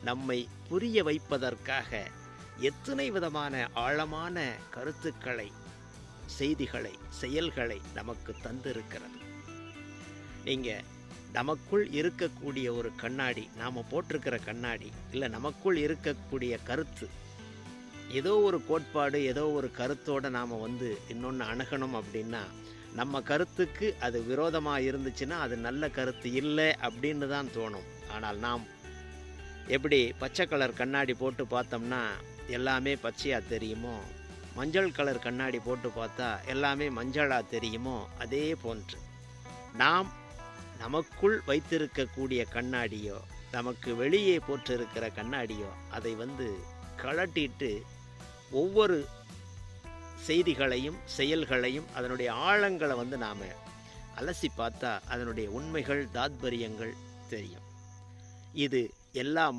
நம்மை புரிய வைப்பதற்காக எத்தனை விதமான ஆழமான கருத்துக்களை, செய்திகளை, செயல்களை நமக்கு தந்திருக்கிறது. நீங்கள் நமக்குள் இருக்கக்கூடிய ஒரு கண்ணாடி, நாம் போட்டிருக்கிற கண்ணாடி, இல்லை நமக்குள் இருக்கக்கூடிய கருத்து, ஏதோ ஒரு கோட்பாடு, ஏதோ ஒரு கருத்தோடு நாம் இன்னொன்று அணுகணும் அப்படின்னா, நம்ம கருத்துக்கு அது விரோதமாக இருந்துச்சுன்னா அது நல்ல கருத்து இல்லை அப்படின்னு தான் தோணும். ஆனால் நாம் எப்படி பச்சை கலர் கண்ணாடி போட்டு பார்த்தோம்னா எல்லாமே பச்சையாக தெரியுமோ, மஞ்சள் கலர் கண்ணாடி போட்டு பார்த்தா எல்லாமே மஞ்சளாக தெரியுமோ, அதே போன்று நாம் நமக்குள் வைத்திருக்கக்கூடிய கண்ணாடியோ, நமக்கு வெளியே போட்டிருக்கிற கண்ணாடியோ, அதை கழட்டிட்டு ஒவ்வொரு செய்திகளையும், செயல்களையும், அதனுடைய ஆழங்களை நாம் அலசி பார்த்தா அதனுடைய உண்மைகள், தாத்பரியங்கள் தெரியும். இது எல்லா